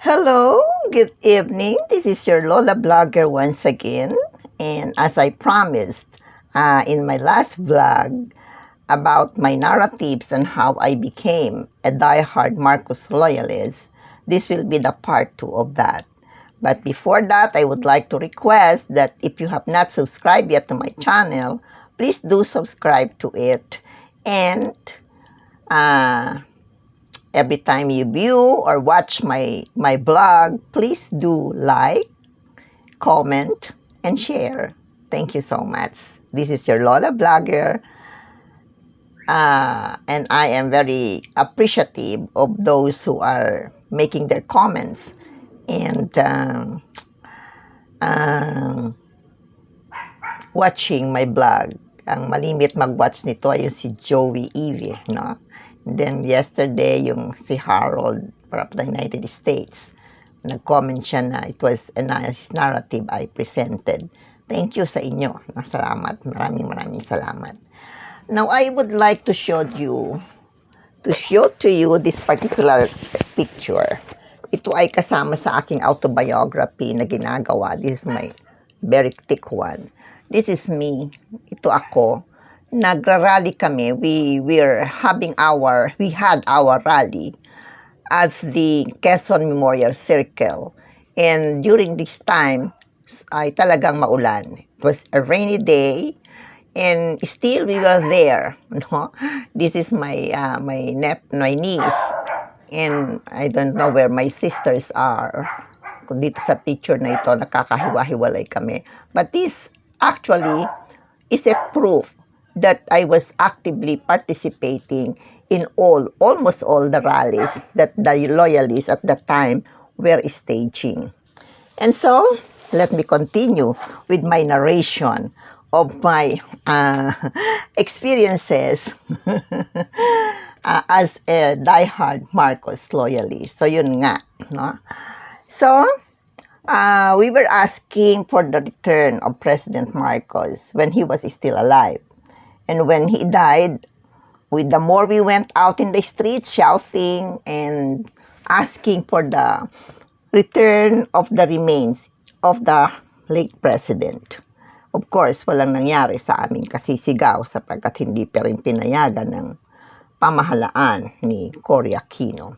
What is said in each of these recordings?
Hello, good evening. This is your Lola Blogger once again. And as I promised in my last vlog about my narratives and how I became a diehard Marcos loyalist, this will be the part 2 of that. But before that, I would like to request that if you have not subscribed yet to my channel, please do subscribe to it. And every time you view or watch my blog, please do like, comment, and share. Thank you so much. This is your Lola Blogger. And I am very appreciative of those who are making their comments and watching my blog. Ang malimit mag-watch nito ay yung si Joey Evie, no? And then yesterday, yung si Harold from the United States, nag-comment siya na it was a nice narrative I presented. Thank you sa inyo. Salamat. Maraming salamat. Now, I would like to show to you this particular picture. Ito ay kasama sa aking autobiography na ginagawa. This is my very thick one. This is me. Ito ako. Nagra-rally kami. We had our rally at the Quezon Memorial Circle. And during this time, ay talagang maulan. It was a rainy day. And still we were there. No? This is my niece. And I don't know where my sisters are. Kung dito sa picture na ito, nakakahiwa-hiwalay kami. But this actually is a proof that I was actively participating in almost all the rallies that the loyalists at that time were staging. And so, let me continue with my narration of my experiences as a diehard Marcos loyalist. So, yun nga. No? So, we were asking for the return of President Marcos when he was still alive. And when he died, the more we went out in the streets shouting and asking for the return of the remains of the late president. Of course, walang nangyari sa aming kasisigaw sapagkat hindi pa rin pinayagan ng pamahalaan ni Cory Aquino.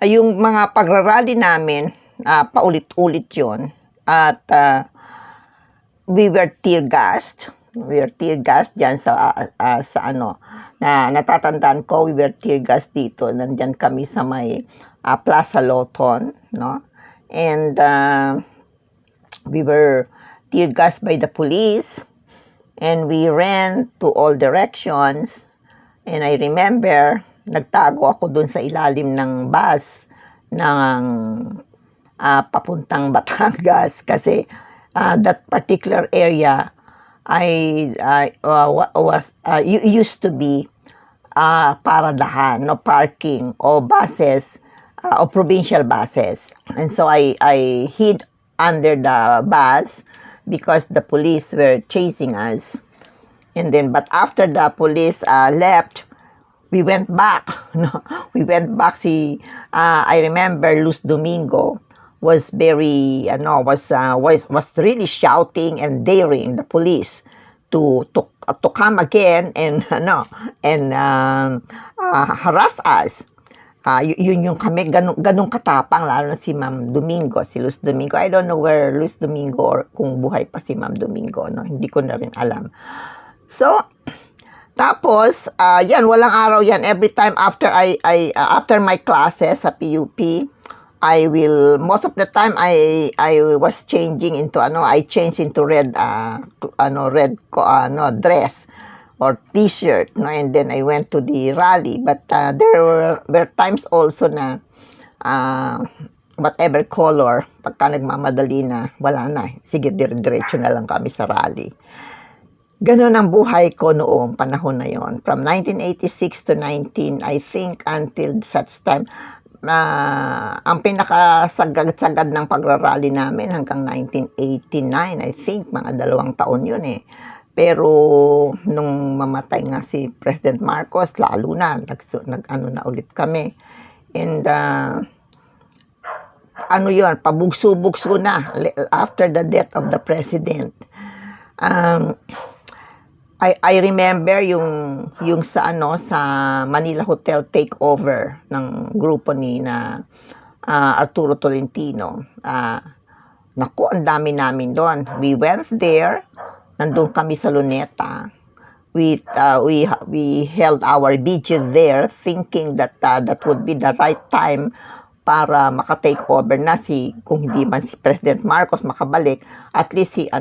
Yung mga pagrarally namin, paulit-ulit yon at we were tear-gassed. We were tear-gassed dyan sa ano, na natatandaan ko, we were tear-gassed dito. Nandyan kami sa may Plaza Loton, no? And we were tear-gassed by the police. And we ran to all directions. And I remember, nagtago ako dun sa ilalim ng bus ng papuntang Batangas kasi that particular area used to be paradahan, no, parking o buses o provincial buses. And so I hid under the bus because the police were chasing us. And then, but after the police left, we went back. No, we went back. I remember Luz Domingo was very, was really shouting and daring the police to come again and harass us. Yun yung kami ganung katapang, lalo na si Ma'am Domingo, si Luz Domingo. I don't know where Luz Domingo or kung buhay pa si Ma'am Domingo, no, hindi ko na rin alam. So, tapos yan, walang araw yan. Every time after after my classes sa PUP, most of the time I was changing into I changed into red dress or t-shirt, no, and then I went to the rally. But there were times also na whatever color, pagka nagmamadali na, wala na, sige, diretso na lang kami sa rally. Ganon ang buhay ko noong panahon na yon, from 1986 to 19, I think, until such time. Ang pinakasagad-sagad ng pagrarally namin hanggang 1989, I think, mga 2 taon yun eh. Pero nung mamatay nga si President Marcos, lalo na nag-ano na ulit kami. And ano yon, pabugso-bugso na after the death of the president. Um, I remember yung sa Manila Hotel takeover ng grupo ni Arturo Tolentino. Naku, ang dami namin doon. We went there, nandun kami sa Luneta. We held our vigil there, thinking that that would be the right time para maka-take over na kung hindi man si President Marcos makabalik, at least si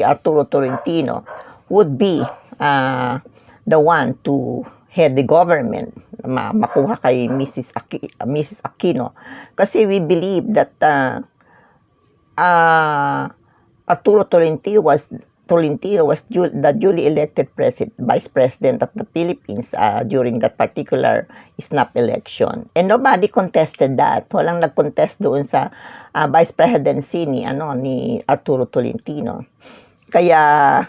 Arturo Tolentino would be the one to head the government, makuha kay Mrs. Aquino. Kasi we believe that Arturo Tolentino was the duly elected vice president of the Philippines during that particular snap election. And nobody contested that. Walang nag-contest doon sa vice presidency ni Arturo Tolentino. Kaya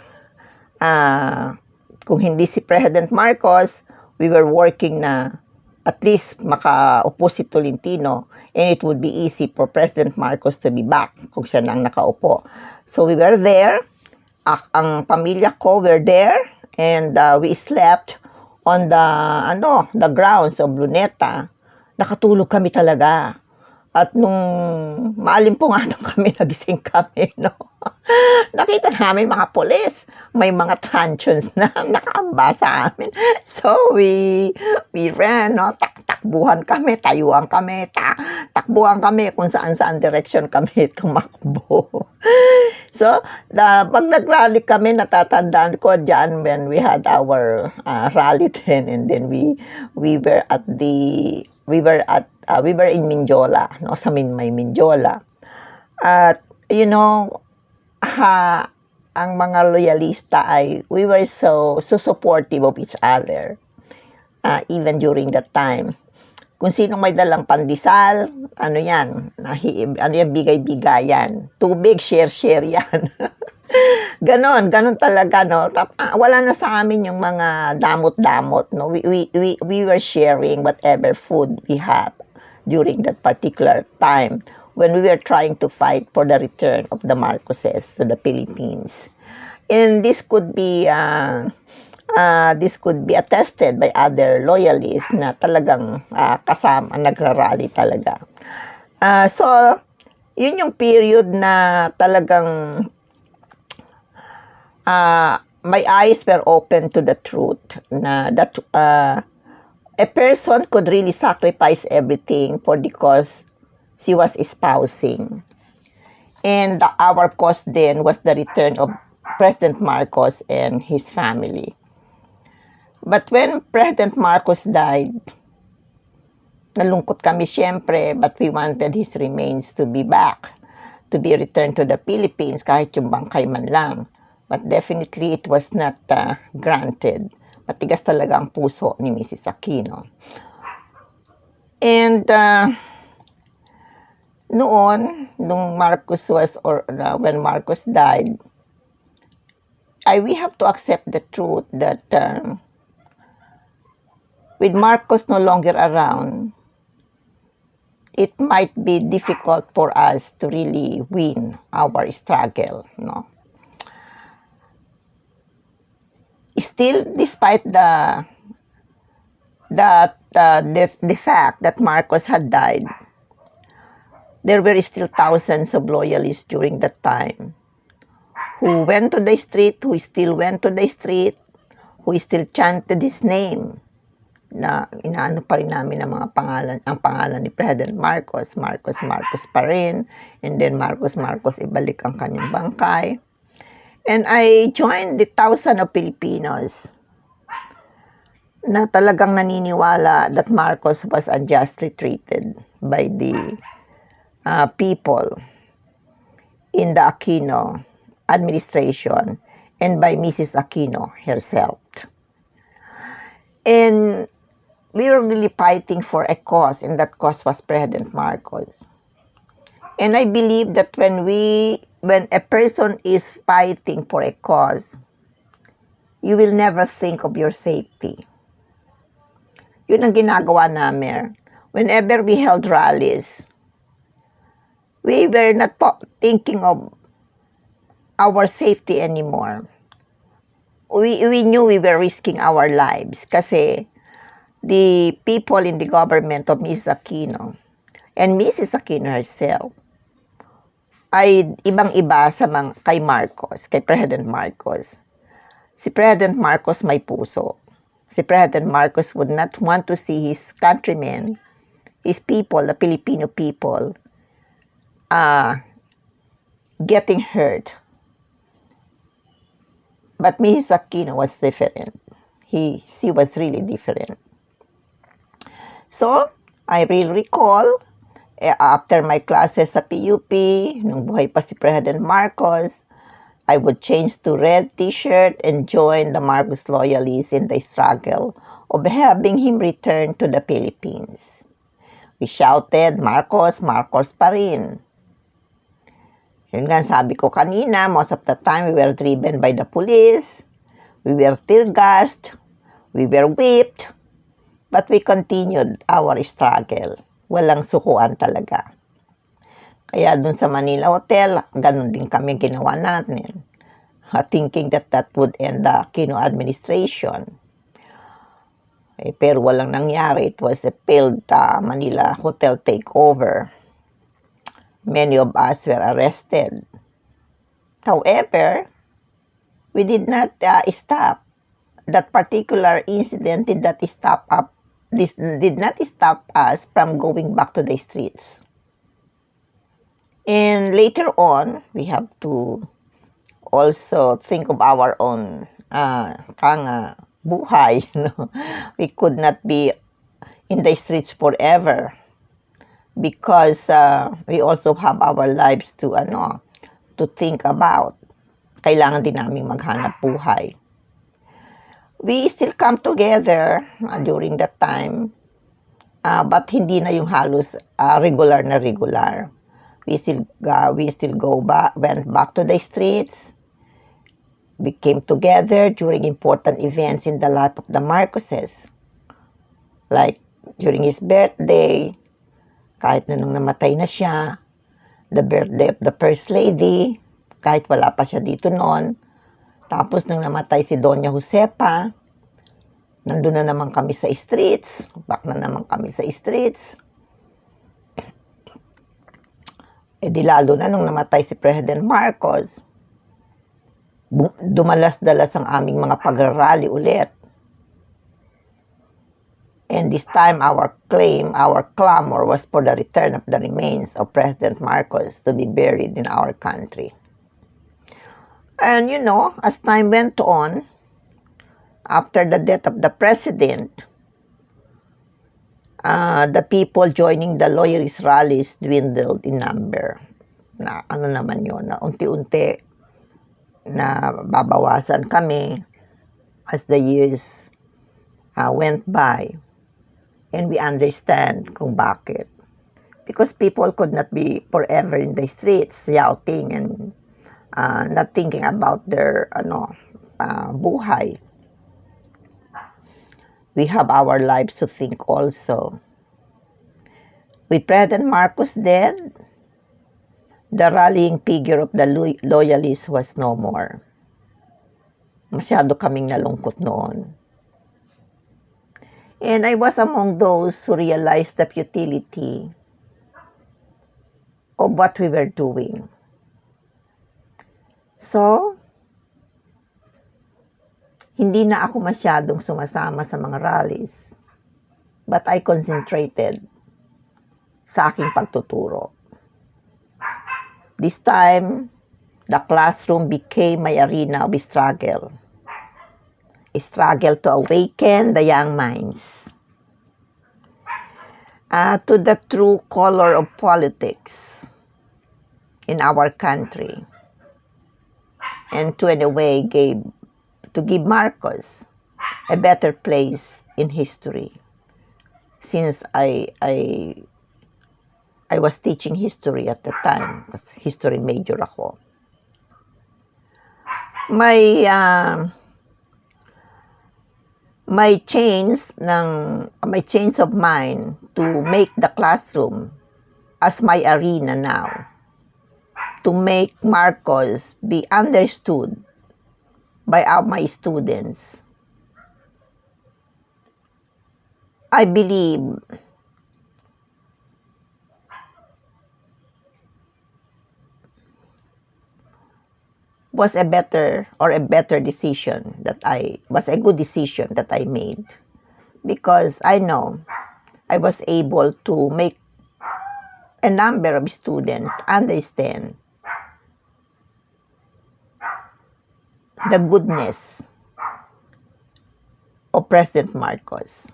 kung hindi si President Marcos, we were working na at least makaupo si Tolentino, and it would be easy for President Marcos to be back kung siya nang nakaupo. So we were there. Ang pamilya ko were there, and we slept on the grounds of Luneta. Nakatulog kami talaga. At nung maalimpungatan kami, nagising kami, no? Nakita namin mga polis, may mga truncheons na nakaamba sa amin. So we ran, no? Takbuhan kami, tayuan kami, takbuhan kami kung saan-saan direction kami tumakbo. So, pag nag-rally kami, natatandaan ko dyan when we had our rally then, and then we were in Mindiola, no, sa may Mindiola. At ang mga loyalista we were so supportive of each other, even during that time. Kung sinong may dalang pandesal, yan, bigay-bigayan. Tubig, share yan. Ganon talaga, no. Wala na sa amin yung mga damot-damot, no. We were sharing whatever food we have during that particular time when we were trying to fight for the return of the Marcoses to the Philippines. And this could be attested by other loyalists na talagang kasama, nagrarally talaga. So, yun yung period na talagang my eyes were open to the truth na that a person could really sacrifice everything for the cause she was espousing. And our cause then was the return of President Marcos and his family. But when President Marcos died, nalungkot kami siyempre, but we wanted his remains to be back, to be returned to the Philippines, kahit yung bangkay man lang. But definitely it was not granted. Matigas talaga ang puso ni Mrs. Aquino. And nung Marcos when Marcos died, we have to accept the truth that with Marcos no longer around, it might be difficult for us to really win our struggle, no? Still, despite the fact that Marcos had died, there were still thousands of loyalists during that time who went to the street, who still went to the street, who still chanted his name, na inaano pa rin namin ang pangalan ni President Marcos pa rin, and then Marcos, ibalik ang kanyang bangkay. And I joined the thousands of Filipinos na talagang naniniwala that Marcos was unjustly treated by the people in the Aquino administration and by Mrs. Aquino herself. And we were really fighting for a cause, and that cause was President Marcos. And I believe that when a person is fighting for a cause, you will never think of your safety. Yun ang ginagawa namin. Whenever we held rallies, we were not thinking of our safety anymore. We knew we were risking our lives kasi the people in the government of Mrs. Aquino and Mrs. Aquino herself ay ibang-iba sa kay Marcos, kay President Marcos. Si President Marcos may puso. Si President Marcos would not want to see his countrymen, his people, the Filipino people, getting hurt. But Mrs. Aquino was different. She was really different. So, I really recall, after my classes sa PUP, nung buhay pa si President Marcos, I would change to red t-shirt and join the Marcos Loyalists in the struggle of having him return to the Philippines. We shouted, Marcos, Marcos pa rin. Yun nga sabi ko kanina, most of the time we were driven by the police, we were tear-gassed, we were whipped, but we continued our struggle. Walang sukuan talaga. Kaya dun sa Manila Hotel, ganun din kami ginawa natin. Thinking that would end the Aquino administration. Pero walang nangyari. It was a failed Manila Hotel takeover. Many of us were arrested. However, we did not stop. That particular incident did not stop us from going back to the streets. And later on, we have to also think of our own buhay. No? We could not be in the streets forever because we also have our lives to think about. Kailangan din namin maghanap buhay. We still come together during that time, but hindi na yung halos regular na regular. We still went back to the streets. We came together during important events in the life of the Marcoses. Like during his birthday, kahit nung namatay na siya, the birthday of the First Lady, kahit wala pa siya dito noon. Tapos nung namatay si Doña Josepa, nandun na naman kami sa streets, back na naman kami sa streets. Di lalo na nung namatay si President Marcos, dumalas-dalas ang aming mga pag-rally ulit. And this time, our clamor was for the return of the remains of President Marcos to be buried in our country. And as time went on, after the death of the president, the people joining the Loyalist rallies dwindled in number. Na naman yun, na unti-unti na babawasan kami as the years went by. And we understand kung bakit. Because people could not be forever in the streets shouting and not thinking about their buhay. We have our lives to think also. With President Marcos dead, the rallying figure of the Loyalists was no more. Masyado kaming nalungkot noon. And I was among those who realized the futility of what we were doing. So, hindi na ako masyadong sumasama sa mga rallies, but I concentrated sa aking pagtuturo. This time, the classroom became my arena of struggle. A struggle to awaken the young minds to the true color of politics in our country, and to in a way to give Marcos a better place in history. Since I was teaching history at the time, was history major ako. My my change of mind to make the classroom as my arena now, to make Marcos be understood by my students. I believe was a better decision that was a good decision that I made, because I know I was able to make a number of students understand the goodness of President Marcos.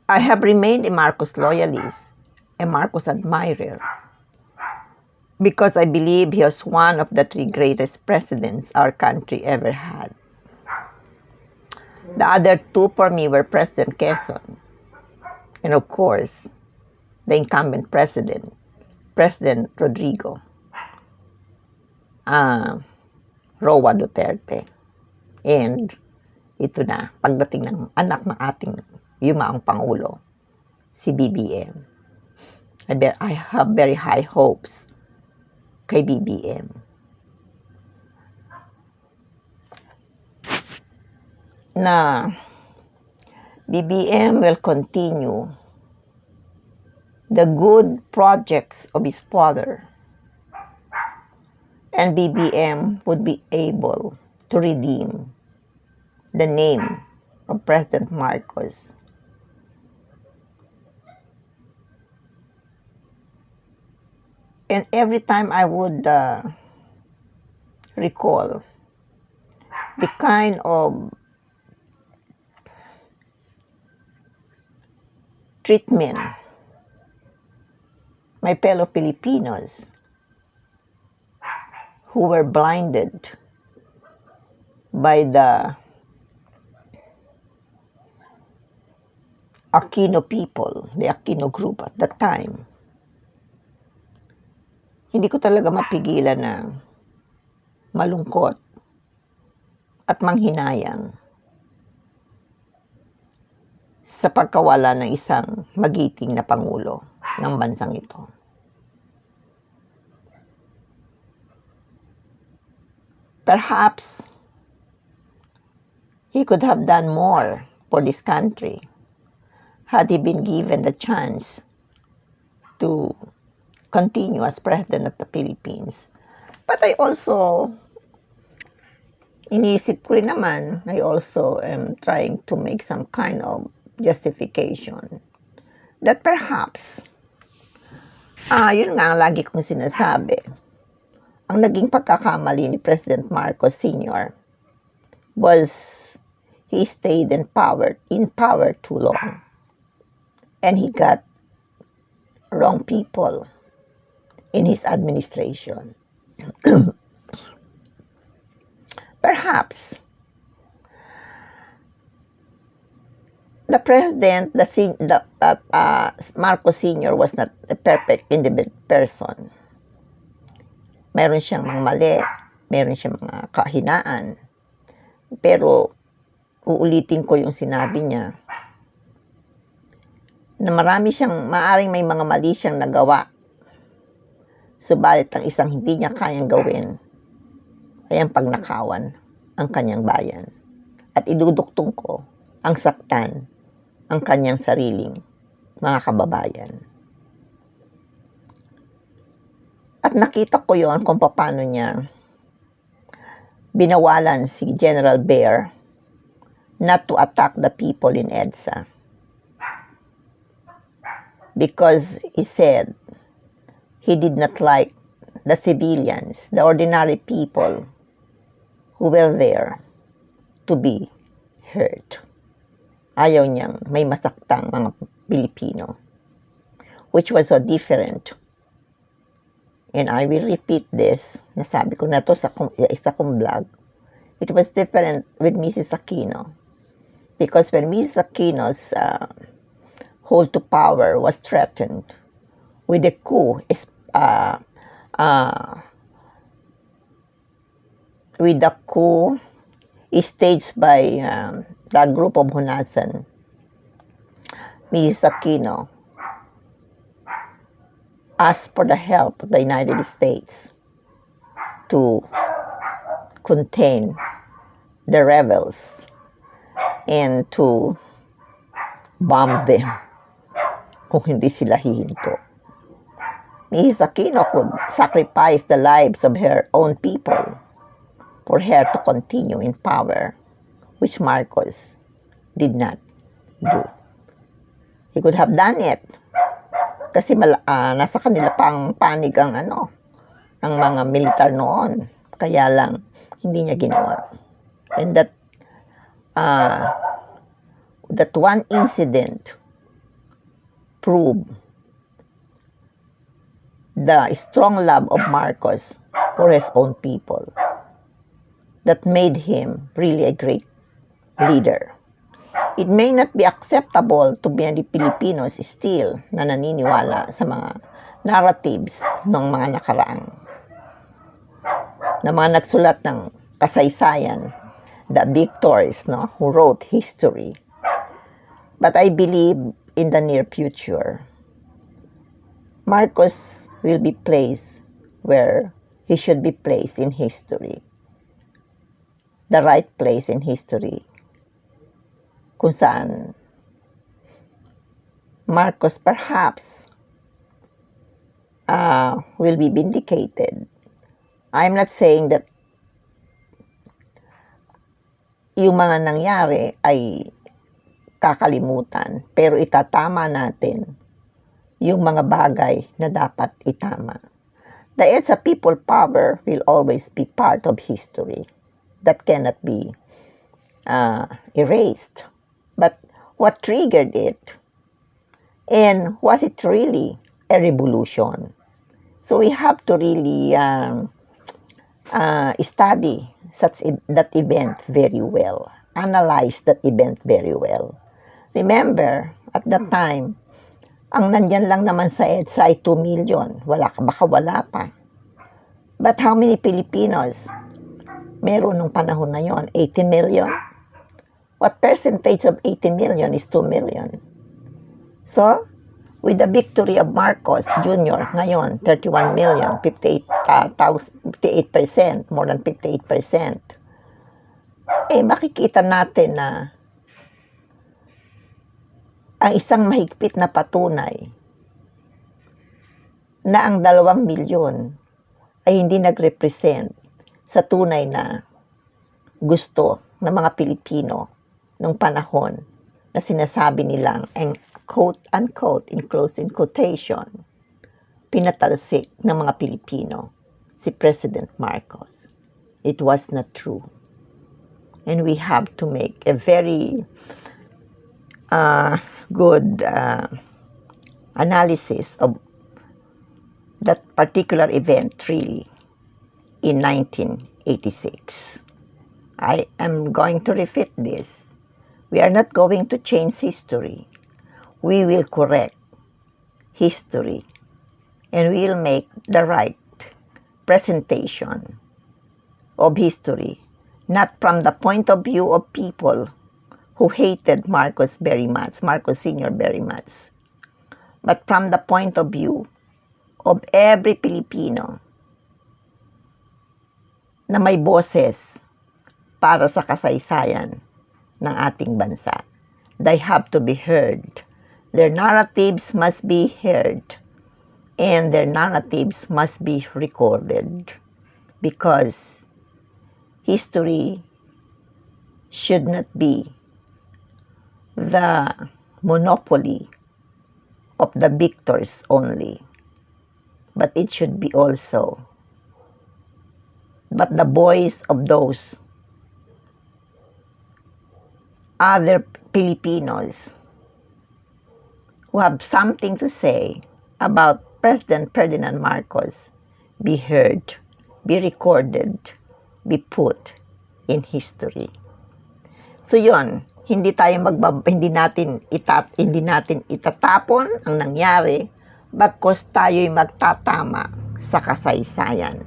I have remained a Marcos loyalist, a Marcos admirer, because I believe he was one of the 3 greatest presidents our country ever had. The other 2 for me were President Quezon, and of course, the incumbent president, President Rodrigo, Roa Duterte. And ito na, pagdating ng anak ng ating yumaong Pangulo, si BBM. I have very high hopes kay BBM. Na BBM will continue the good projects of his father, and BBM would be able to redeem the name of President Marcos. And every time I would recall the kind of treatment my fellow Filipinos who were blinded by the Aquino people, the Aquino group at that time, hindi ko talaga mapigilan na malungkot at manghinayang sa pagkawala ng isang magiting na Pangulo ng bansang ito. Perhaps he could have done more for this country had he been given the chance to continue as president of the Philippines. But I also, iniisip ko rin naman, I also am trying to make some kind of justification that perhaps, yun nga ang lagi kong sinasabi, ang naging pagkakamali ni President Marcos Sr. was he stayed in power too long, and he got wrong people in his administration. Perhaps the president, Marcos Sr. was not a perfect independent person. Meron siyang mga mali, meron siyang mga kahinaan. Pero uulitin ko yung sinabi niya na maaring may mga mali siyang nagawa. Subalit ang isang hindi niya kayang gawin ay ang pagnakawan ang kanyang bayan. At iduduktong ko ang saktan ang kanyang sariling mga kababayan. At nakita ko yon kung paano niya binawalan si General Bear not to attack the people in EDSA. Because he said he did not like the civilians, the ordinary people who were there to be hurt. Ayaw niyang may masaktang mga Pilipino, which was so different. And I will repeat this, nasabi ko na to sa isa kong vlog. It was different with Mrs. Aquino. Because when Mrs. Aquino's hold to power was threatened with a coup with the coup staged by the group of Hunasan, Mrs. Aquino asked for the help of the United States to contain the rebels and to bomb them kung hindi sila hihinto. Mrs. Aquino could sacrifice the lives of her own people for her to continue in power, which Marcos did not do. He could have done it kasi nasa kanila pang panig ang ang mga militar noon. Kaya lang hindi niya ginawa. And that one incident proved the strong love of Marcos for his own people that made him really a great leader. It may not be acceptable to many Filipinos still na naniniwala sa mga narratives ng mga nakaraang, na mga nagsulat ng kasaysayan, the victors, who wrote history. But I believe in the near future, Marcos will be placed where he should be placed in history. The right place in history, kung saan Marcos perhaps will be vindicated. I'm not saying that yung mga nangyari ay kakalimutan, pero itatama natin yung mga bagay na dapat itama. The EDSA people power will always be part of history that cannot be erased. But what triggered it? And was it really a revolution? So we have to really study that event very well, analyze that event very well. Remember, at that time, ang nandyan lang naman sa EDSA ay 2 million. Baka wala pa. But how many Filipinos meron nung panahon na yon? 80 million? What percentage of 80 million is 2 million? So, with the victory of Marcos Jr., ngayon, 31 million, 58%, more than 58%, makikita natin na ang isang mahigpit na patunay na ang 2 milyon ay hindi nag-represent sa tunay na gusto ng mga Pilipino nung panahon na sinasabi nilang, ang quote-unquote, in closing quotation, pinatalsik ng mga Pilipino si President Marcos. It was not true. And we have to make a very good analysis of that particular event really in 1986. I am going to repeat this. We are not going to change history. We will correct history and we will make the right presentation of history, not from the point of view of people who hated Marcos very much, Marcos Sr. very much, but from the point of view of every Filipino na may boses para sa kasaysayan ng ating bansa. They have to be heard. Their narratives must be heard. And their narratives must be recorded. Because history should not be the monopoly of the victors only, but it should be also the voice of those other Filipinos who have something to say about President Ferdinand Marcos be heard, be recorded, be put in history. So yun, hindi natin itatapon ang nangyari, bagkus tayo'y magtatama sa kasaysayan.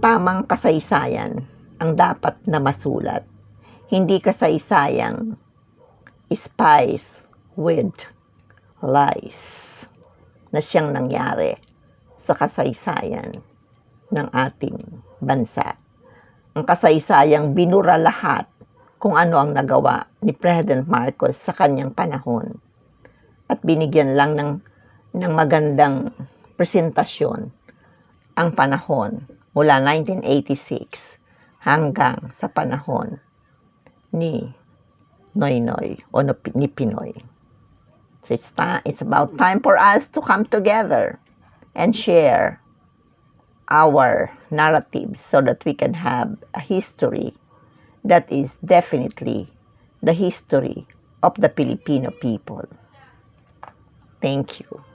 tamang kasaysayan ang dapat na masulat. Hindi kasaysayang spice with lies na siyang nangyari sa kasaysayan ng ating bansa. Ang kasaysayang binura lahat kung ano ang nagawa ni President Marcos sa kanyang panahon at binigyan lang ng magandang presentasyon ang panahon mula 1986 hanggang sa panahon ni Noynoy o ni Pinoy. So it's about time for us to come together and share our narratives so that we can have a history that is definitely the history of the Filipino people. Thank you.